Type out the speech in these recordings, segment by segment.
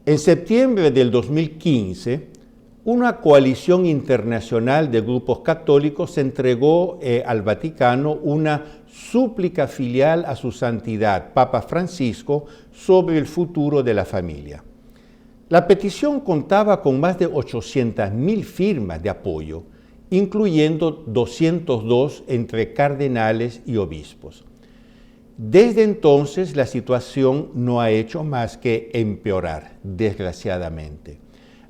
En septiembre del 2015, una coalición internacional de grupos católicos entregó al Vaticano una súplica filial a su santidad, Papa Francisco, sobre el futuro de la familia. La petición contaba con más de 800.000 firmas de apoyo, incluyendo 202 entre cardenales y obispos. Desde entonces, la situación no ha hecho más que empeorar, desgraciadamente.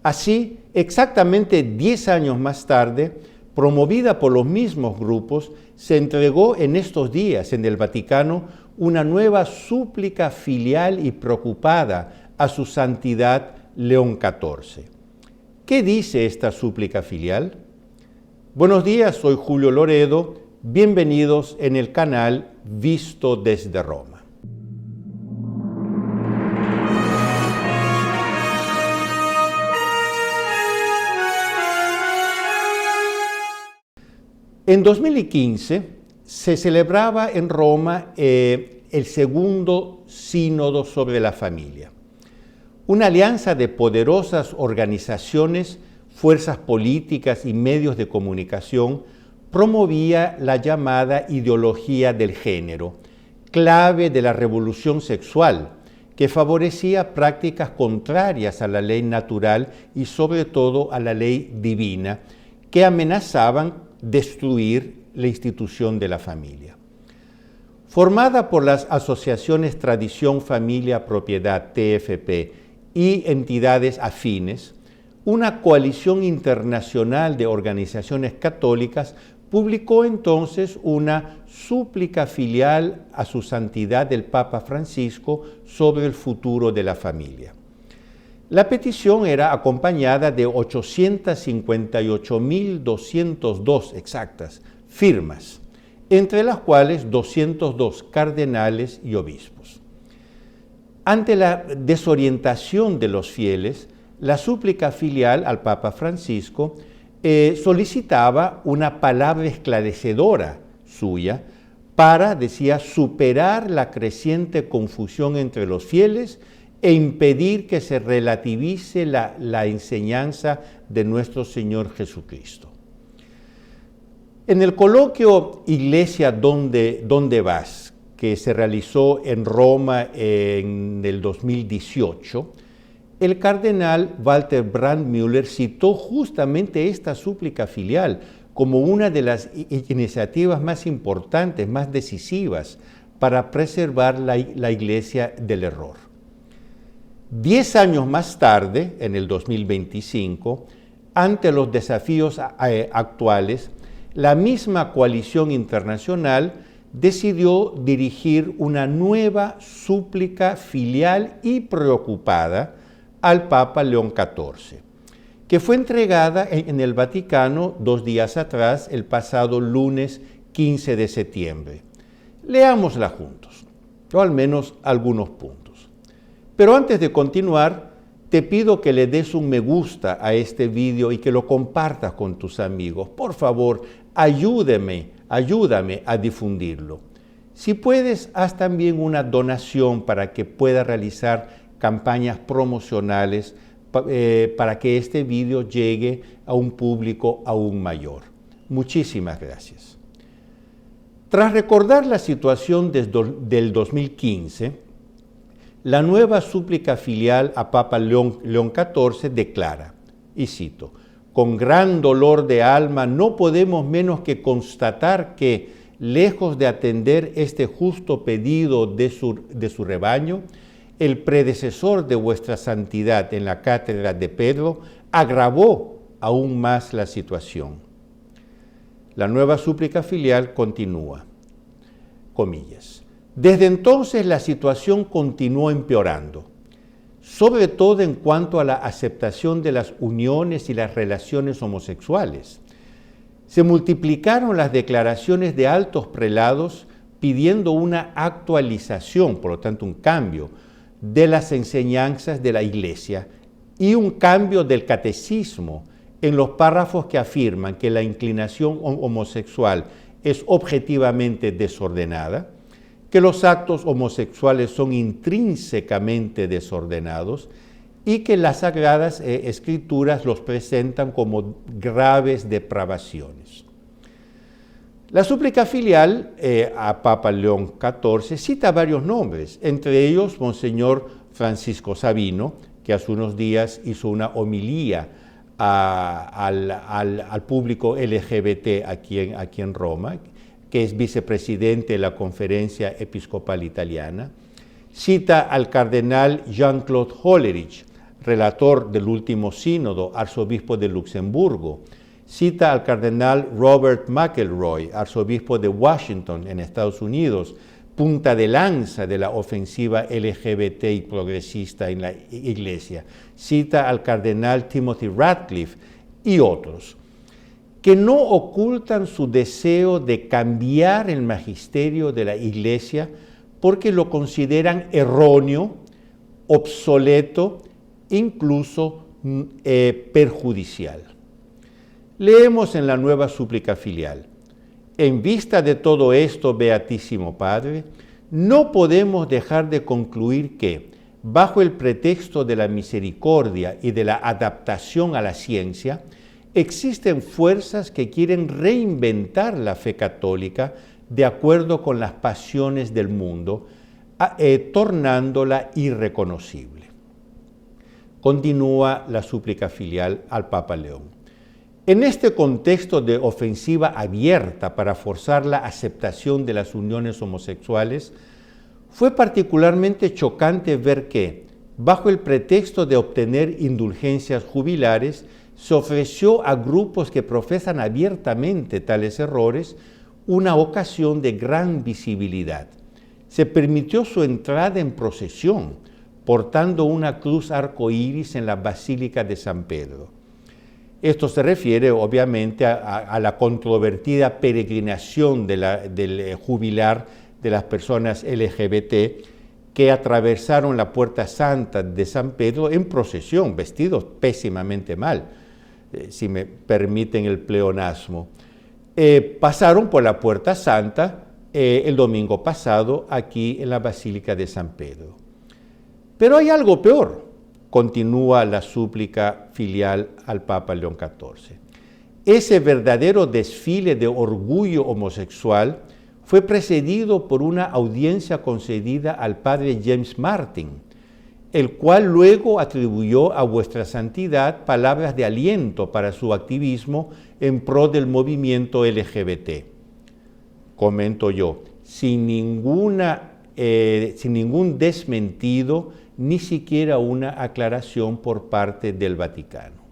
Así, exactamente 10 años más tarde, promovida por los mismos grupos, se entregó en estos días en el Vaticano una nueva súplica filial y preocupada a su santidad León XIV. ¿Qué dice esta súplica filial? Buenos días, soy Julio Loredo. Bienvenidos en el canal Visto desde Roma. En 2015 se celebraba en Roma el segundo sínodo sobre la familia. Una alianza de poderosas organizaciones, fuerzas políticas y medios de comunicación promovía la llamada ideología del género, clave de la revolución sexual, que favorecía prácticas contrarias a la ley natural y sobre todo a la ley divina, que amenazaban destruir la institución de la familia. Formada por las asociaciones Tradición, Familia, Propiedad, TFP, y entidades afines, una coalición internacional de organizaciones católicas publicó entonces una súplica filial a su santidad el Papa Francisco sobre el futuro de la familia. La petición era acompañada de 858.202 exactas firmas, entre las cuales 202 cardenales y obispos. Ante la desorientación de los fieles, la súplica filial al Papa Francisco solicitaba una palabra esclarecedora suya para, decía, superar la creciente confusión entre los fieles e impedir que se relativice la enseñanza de nuestro Señor Jesucristo. En el coloquio Iglesia, ¿dónde vas?, que se realizó en Roma en el 2018, el cardenal Walter Brandmüller citó justamente esta súplica filial como una de las iniciativas más importantes, más decisivas para preservar la Iglesia del error. 10 años más tarde, en el 2025, ante los desafíos actuales, la misma coalición internacional decidió dirigir una nueva súplica filial y preocupada al Papa León XIV, que fue entregada en el Vaticano 2 días atrás, el pasado lunes 15 de septiembre. Leámosla juntos, o al menos algunos puntos. Pero antes de continuar, te pido que le des un me gusta a este video y que lo compartas con tus amigos. Por favor, ayúdame a difundirlo. Si puedes, haz también una donación para que pueda realizar campañas promocionales para que este video llegue a un público aún mayor. Muchísimas gracias. Tras recordar la situación del 2015, la nueva súplica filial a Papa León XIV declara, y cito, «Con gran dolor de alma no podemos menos que constatar que, lejos de atender este justo pedido de su rebaño, el predecesor de vuestra santidad en la cátedra de Pedro agravó aún más la situación». La nueva súplica filial continúa, comillas, «Desde entonces la situación continuó empeorando, sobre todo en cuanto a la aceptación de las uniones y las relaciones homosexuales. Se multiplicaron las declaraciones de altos prelados pidiendo una actualización, por lo tanto un cambio, de las enseñanzas de la Iglesia y un cambio del catecismo en los párrafos que afirman que la inclinación homosexual es objetivamente desordenada, que los actos homosexuales son intrínsecamente desordenados y que las Sagradas Escrituras los presentan como graves depravaciones. La súplica filial a Papa León XIV cita varios nombres, entre ellos Monseñor Francisco Savino, que hace unos días hizo una homilía al público LGBT aquí en Roma, que es vicepresidente de la Conferencia Episcopal Italiana. Cita al cardenal Jean-Claude Hollerich, relator del último sínodo, arzobispo de Luxemburgo. Cita al cardenal Robert McElroy, arzobispo de Washington en Estados Unidos, punta de lanza de la ofensiva LGBT y progresista en la Iglesia. Cita al cardenal Timothy Ratcliffe y otros, que no ocultan su deseo de cambiar el magisterio de la Iglesia porque lo consideran erróneo, obsoleto, incluso perjudicial. Leemos en la nueva súplica filial: en vista de todo esto, Beatísimo Padre, no podemos dejar de concluir que, bajo el pretexto de la misericordia y de la adaptación a la ciencia, existen fuerzas que quieren reinventar la fe católica de acuerdo con las pasiones del mundo, tornándola irreconocible. Continúa la súplica filial al Papa León. En este contexto de ofensiva abierta para forzar la aceptación de las uniones homosexuales, fue particularmente chocante ver que, bajo el pretexto de obtener indulgencias jubilares, se ofreció a grupos que profesan abiertamente tales errores una ocasión de gran visibilidad. Se permitió su entrada en procesión, portando una cruz arcoíris en la Basílica de San Pedro. Esto se refiere obviamente a la controvertida peregrinación del jubilar de las personas LGBT que atravesaron la Puerta Santa de San Pedro en procesión, vestidos pésimamente mal, si me permiten el pleonasmo. Pasaron por la Puerta Santa el domingo pasado aquí en la Basílica de San Pedro. Pero hay algo peor. Continúa la súplica filial al Papa León XIV. Ese verdadero desfile de orgullo homosexual fue precedido por una audiencia concedida al padre James Martin, el cual luego atribuyó a vuestra santidad palabras de aliento para su activismo en pro del movimiento LGBT. Comento yo, sin ningún desmentido, ni siquiera una aclaración por parte del Vaticano.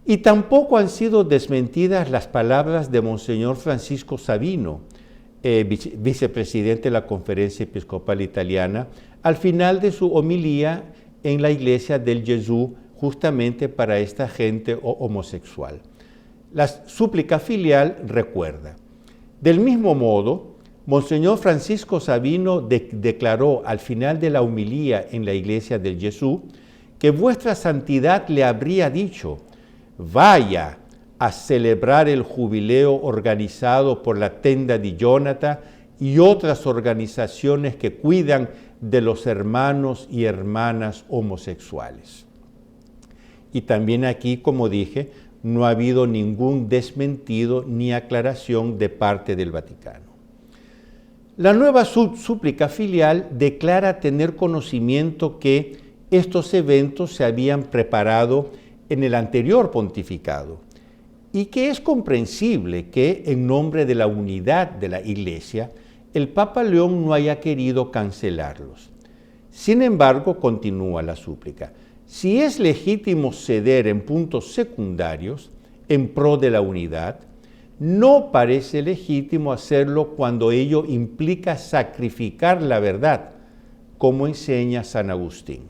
Y tampoco han sido desmentidas las palabras de Monseñor Francisco Savino, vicepresidente de la Conferencia Episcopal Italiana, al final de su homilía en la Iglesia del Jesús, justamente para esta gente homosexual. La súplica filial recuerda: del mismo modo, Monseñor Francisco Savino declaró al final de la homilía en la Iglesia del Jesús que vuestra santidad le habría dicho: vaya a celebrar el jubileo organizado por la Tenda di Jonathan y otras organizaciones que cuidan de los hermanos y hermanas homosexuales. Y también aquí, como dije, no ha habido ningún desmentido ni aclaración de parte del Vaticano. La nueva súplica filial declara tener conocimiento que estos eventos se habían preparado en el anterior pontificado y que es comprensible que, en nombre de la unidad de la Iglesia, el Papa León no haya querido cancelarlos. Sin embargo, continúa la súplica, si es legítimo ceder en puntos secundarios en pro de la unidad, no parece legítimo hacerlo cuando ello implica sacrificar la verdad, como enseña San Agustín.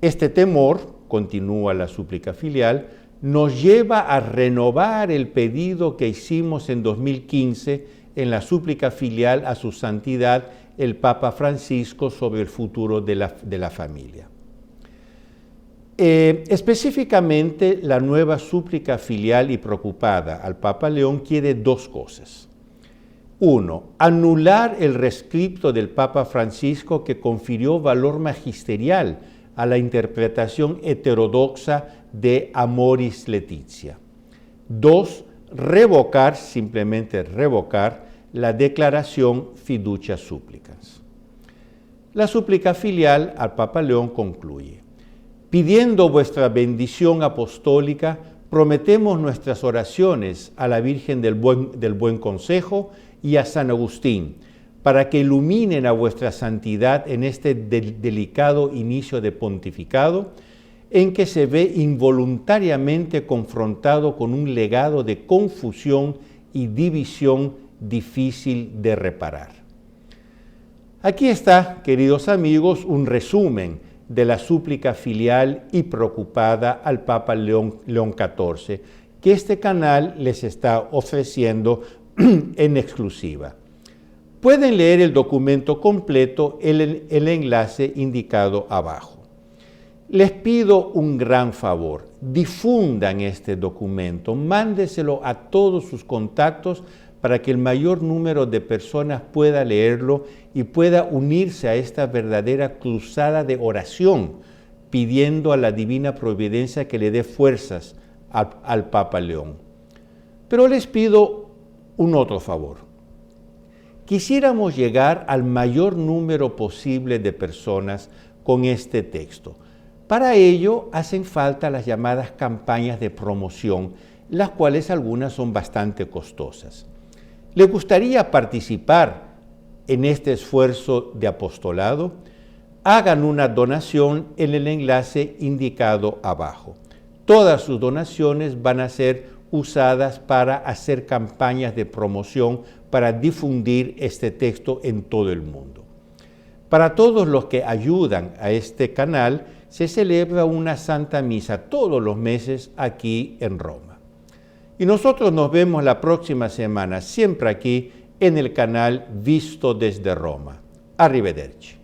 Este temor, continúa la súplica filial, nos lleva a renovar el pedido que hicimos en 2015 en la súplica filial a su santidad el Papa Francisco sobre el futuro de la familia. Específicamente, la nueva súplica filial y preocupada al Papa León quiere dos cosas. Uno, anular el rescripto del Papa Francisco que confirió valor magisterial a la interpretación heterodoxa de Amoris Laetitia. 2. Revocar, simplemente revocar, la declaración Fiducia Supplicans. La súplica filial al Papa León concluye: pidiendo vuestra bendición apostólica, prometemos nuestras oraciones a la Virgen del Buen Consejo y a San Agustín, para que iluminen a vuestra santidad en este delicado inicio de pontificado, en que se ve involuntariamente confrontado con un legado de confusión y división difícil de reparar. Aquí está, queridos amigos, un resumen de la súplica filial y preocupada al Papa León XIV, que este canal les está ofreciendo en exclusiva. Pueden leer el documento completo en el enlace indicado abajo. Les pido un gran favor: difundan este documento, mándeselo a todos sus contactos para que el mayor número de personas pueda leerlo y pueda unirse a esta verdadera cruzada de oración, pidiendo a la divina providencia que le dé fuerzas al Papa León. Pero les pido un otro favor. Quisiéramos llegar al mayor número posible de personas con este texto. Para ello hacen falta las llamadas campañas de promoción, las cuales algunas son bastante costosas. ¿Les gustaría participar en este esfuerzo de apostolado? Hagan una donación en el enlace indicado abajo. Todas sus donaciones van a ser usadas para hacer campañas de promoción para difundir este texto en todo el mundo. Para todos los que ayudan a este canal, se celebra una Santa Misa todos los meses aquí en Roma. Y nosotros nos vemos la próxima semana, siempre aquí en el canal Visto desde Roma. Arrivederci.